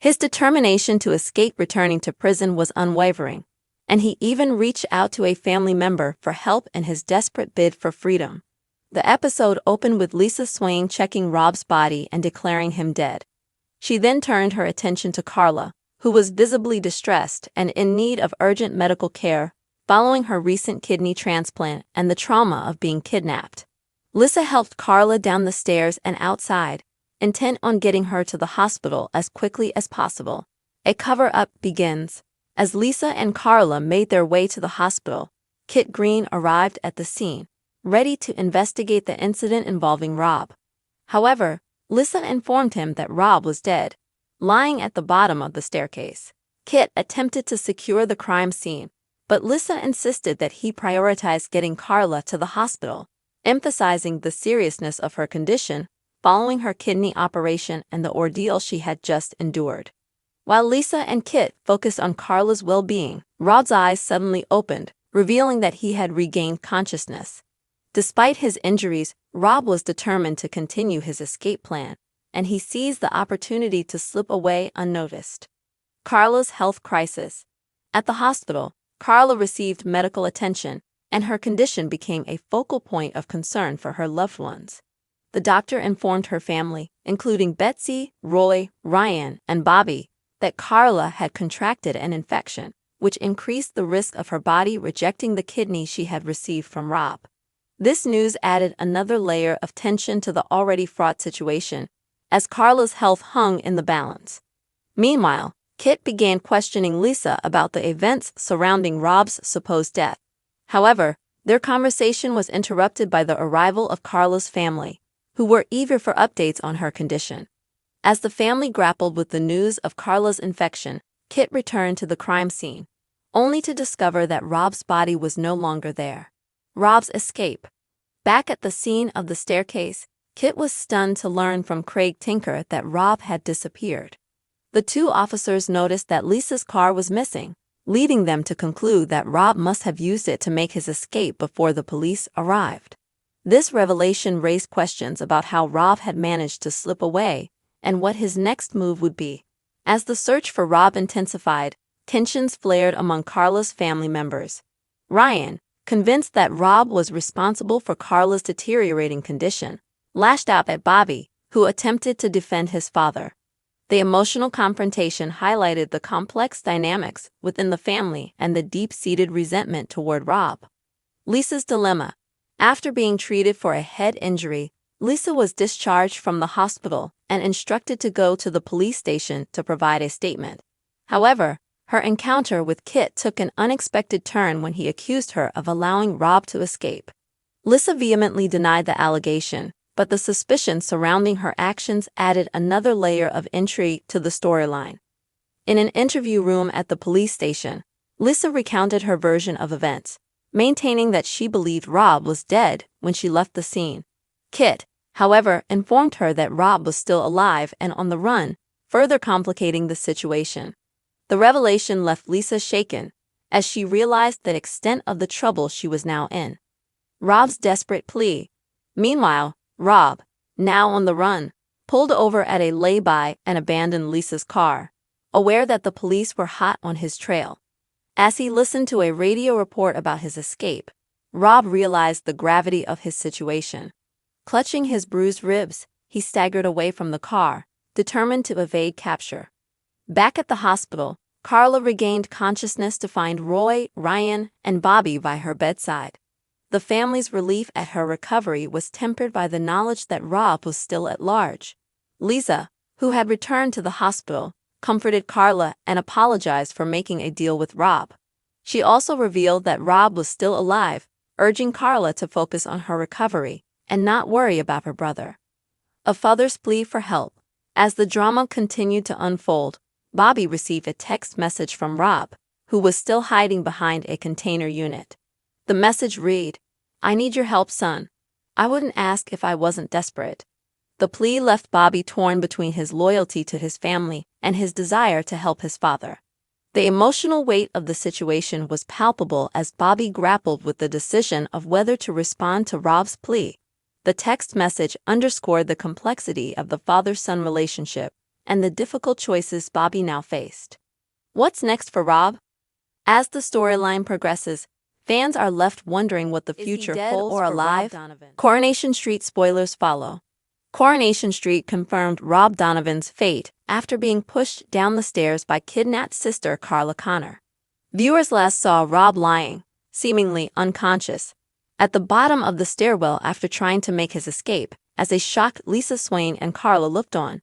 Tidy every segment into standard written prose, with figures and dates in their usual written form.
His determination to escape returning to prison was unwavering, and he even reached out to a family member for help in his desperate bid for freedom. The episode opened with Lisa Swain checking Rob's body and declaring him dead. She then turned her attention to Carla, who was visibly distressed and in need of urgent medical care following her recent kidney transplant and the trauma of being kidnapped. Lisa helped Carla down the stairs and outside, intent on getting her to the hospital as quickly as possible. A cover-up begins. As Lisa and Carla made their way to the hospital, Kit Green arrived at the scene, ready to investigate the incident involving Rob. However, Lisa informed him that Rob was dead, lying at the bottom of the staircase. Kit attempted to secure the crime scene, but Lisa insisted that he prioritize getting Carla to the hospital, emphasizing the seriousness of her condition following her kidney operation and the ordeal she had just endured. While Lisa and Kit focused on Carla's well-being, Rob's eyes suddenly opened, revealing that he had regained consciousness. Despite his injuries, Rob was determined to continue his escape plan, and he seized the opportunity to slip away unnoticed. Carla's health crisis. At the hospital, Carla received medical attention, and her condition became a focal point of concern for her loved ones. The doctor informed her family, including Betsy, Roy, Ryan, and Bobby, that Carla had contracted an infection, which increased the risk of her body rejecting the kidney she had received from Rob. This news added another layer of tension to the already fraught situation, as Carla's health hung in the balance. Meanwhile, Kit began questioning Lisa about the events surrounding Rob's supposed death. However, their conversation was interrupted by the arrival of Carla's family, who were eager for updates on her condition. As the family grappled with the news of Carla's infection, Kit returned to the crime scene, only to discover that Rob's body was no longer there. Rob's escape. Back at the scene of the staircase, Kit was stunned to learn from Craig Tinker that Rob had disappeared. The two officers noticed that Lisa's car was missing, leading them to conclude that Rob must have used it to make his escape before the police arrived. This revelation raised questions about how Rob had managed to slip away and what his next move would be. As the search for Rob intensified, tensions flared among Carla's family members. Ryan, convinced that Rob was responsible for Carla's deteriorating condition, lashed out at Bobby, who attempted to defend his father. The emotional confrontation highlighted the complex dynamics within the family and the deep-seated resentment toward Rob. Lisa's dilemma. After being treated for a head injury, Lisa was discharged from the hospital and instructed to go to the police station to provide a statement. However, her encounter with Kit took an unexpected turn when he accused her of allowing Rob to escape. Lisa vehemently denied the allegation, but the suspicion surrounding her actions added another layer of intrigue to the storyline. In an interview room at the police station, Lisa recounted her version of events, maintaining that she believed Rob was dead when she left the scene. Kit, however, informed her that Rob was still alive and on the run, further complicating the situation. The revelation left Lisa shaken, as she realized the extent of the trouble she was now in. Rob's desperate plea. Meanwhile, Rob, now on the run, pulled over at a lay-by and abandoned Lisa's car, aware that the police were hot on his trail. As he listened to a radio report about his escape, Rob realized the gravity of his situation. Clutching his bruised ribs, he staggered away from the car, determined to evade capture. Back at the hospital, Carla regained consciousness to find Roy, Ryan, and Bobby by her bedside. The family's relief at her recovery was tempered by the knowledge that Rob was still at large. Lisa, who had returned to the hospital, comforted Carla and apologized for making a deal with Rob. She also revealed that Rob was still alive, urging Carla to focus on her recovery and not worry about her brother. A father's plea for help. As the drama continued to unfold, Bobby received a text message from Rob, who was still hiding behind a container unit. The message read, "I need your help, son. I wouldn't ask if I wasn't desperate." The plea left Bobby torn between his loyalty to his family and his desire to help his father. The emotional weight of the situation was palpable as Bobby grappled with the decision of whether to respond to Rob's plea. The text message underscored the complexity of the father-son relationship, and the difficult choices Bobby now faced. What's next for Rob? As the storyline progresses, fans are left wondering what the future holds for Rob Donovan. Coronation Street spoilers follow. Coronation Street confirmed Rob Donovan's fate after being pushed down the stairs by kidnapped sister Carla Connor. Viewers last saw Rob lying, seemingly unconscious, at the bottom of the stairwell after trying to make his escape, as a shocked Lisa Swain and Carla looked on.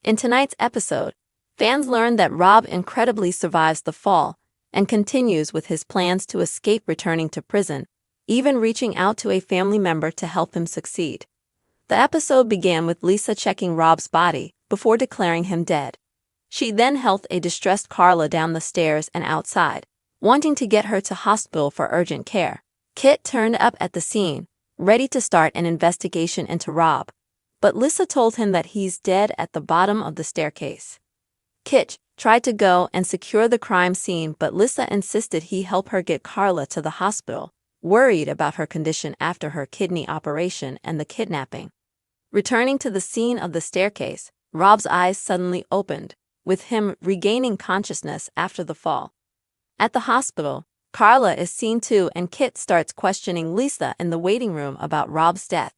In tonight's episode, fans learned that Rob incredibly survives the fall and continues with his plans to escape returning to prison, even reaching out to a family member to help him succeed. The episode began with Lisa checking Rob's body before declaring him dead. She then helped a distressed Carla down the stairs and outside, wanting to get her to hospital for urgent care. Kit turned up at the scene, ready to start an investigation into Rob, but Lisa told him that he's dead at the bottom of the staircase. Kit tried to go and secure the crime scene, but Lisa insisted he help her get Carla to the hospital, worried about her condition after her kidney operation and the kidnapping. Returning to the scene of the staircase, Rob's eyes suddenly opened, with him regaining consciousness after the fall. At the hospital, Carla is seen too, and Kit starts questioning Lisa in the waiting room about Rob's death,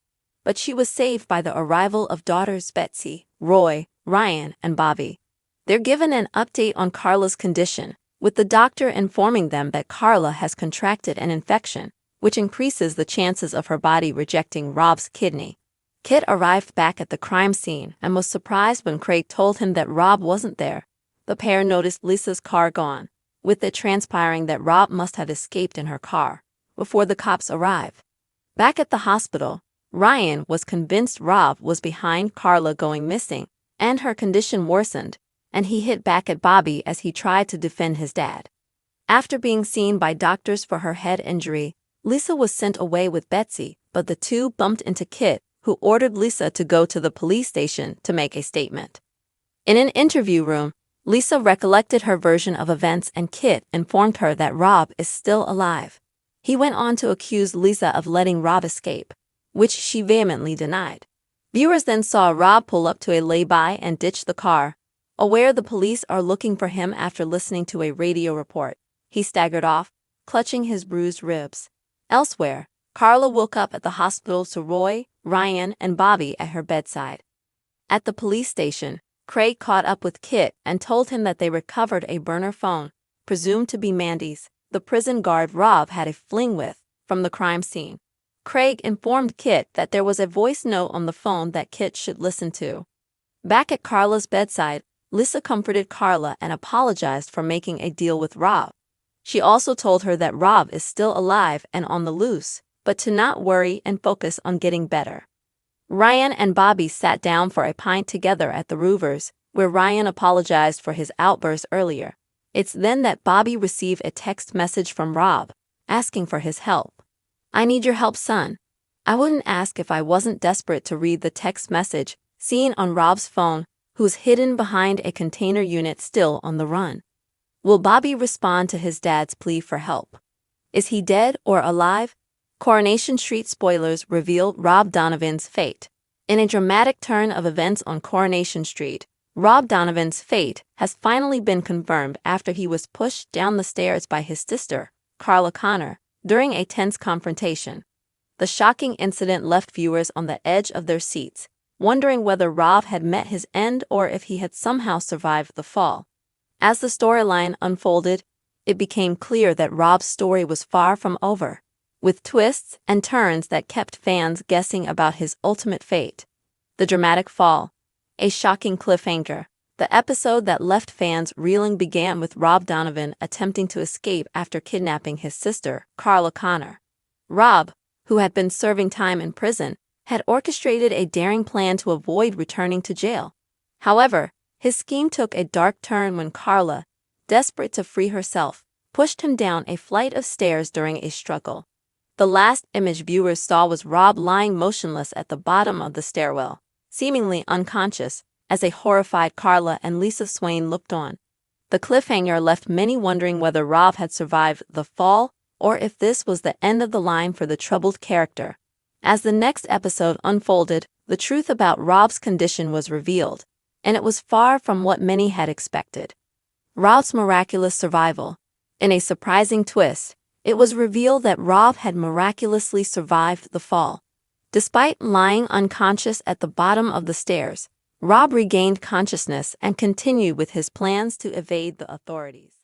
but she was saved by the arrival of daughters Betsy, Roy, Ryan, and Bobby. They're given an update on Carla's condition, with the doctor informing them that Carla has contracted an infection, which increases the chances of her body rejecting Rob's kidney. Kit arrived back at the crime scene and was surprised when Craig told him that Rob wasn't there. The pair noticed Lisa's car gone, with it transpiring that Rob must have escaped in her car before the cops arrived. Back at the hospital, Ryan was convinced Rob was behind Carla going missing, and her condition worsened, and he hit back at Bobby as he tried to defend his dad. After being seen by doctors for her head injury, Lisa was sent away with Betsy, but the two bumped into Kit, who ordered Lisa to go to the police station to make a statement. In an interview room, Lisa recollected her version of events, and Kit informed her that Rob is still alive. He went on to accuse Lisa of letting Rob escape, which she vehemently denied. Viewers then saw Rob pull up to a lay-by and ditch the car. Aware the police are looking for him after listening to a radio report, he staggered off, clutching his bruised ribs. Elsewhere, Carla woke up at the hospital to Roy, Ryan, and Bobby at her bedside. At the police station, Craig caught up with Kit and told him that they recovered a burner phone, presumed to be Mandy's, the prison guard Rob had a fling with, from the crime scene. Craig informed Kit that there was a voice note on the phone that Kit should listen to. Back at Carla's bedside, Lisa comforted Carla and apologized for making a deal with Rob. She also told her that Rob is still alive and on the loose, but to not worry and focus on getting better. Ryan and Bobby sat down for a pint together at the Roovers, where Ryan apologized for his outburst earlier. It's then that Bobby received a text message from Rob, asking for his help. "I need your help, son." I wouldn't ask if I wasn't desperate to read the text message, seen on Rob's phone, who's hidden behind a container unit still on the run. Will Bobby respond to his dad's plea for help? Is he dead or alive? Coronation Street spoilers reveal Rob Donovan's fate. In a dramatic turn of events on Coronation Street, Rob Donovan's fate has finally been confirmed after he was pushed down the stairs by his sister, Carla Connor, during a tense confrontation. The shocking incident left viewers on the edge of their seats, wondering whether Rob had met his end or if he had somehow survived the fall. As the storyline unfolded, it became clear that Rob's story was far from over, with twists and turns that kept fans guessing about his ultimate fate. The dramatic fall, a shocking cliffhanger. The episode that left fans reeling began with Rob Donovan attempting to escape after kidnapping his sister, Carla Connor. Rob, who had been serving time in prison, had orchestrated a daring plan to avoid returning to jail. However, his scheme took a dark turn when Carla, desperate to free herself, pushed him down a flight of stairs during a struggle. The last image viewers saw was Rob lying motionless at the bottom of the stairwell, seemingly unconscious, as a horrified Carla and Lisa Swain looked on. The cliffhanger left many wondering whether Rob had survived the fall or if this was the end of the line for the troubled character. As the next episode unfolded, the truth about Rob's condition was revealed. and it was far from what many had expected. Rob's miraculous survival. In a surprising twist, it was revealed that Rob had miraculously survived the fall. Despite lying unconscious at the bottom of the stairs, Rob regained consciousness and continued with his plans to evade the authorities.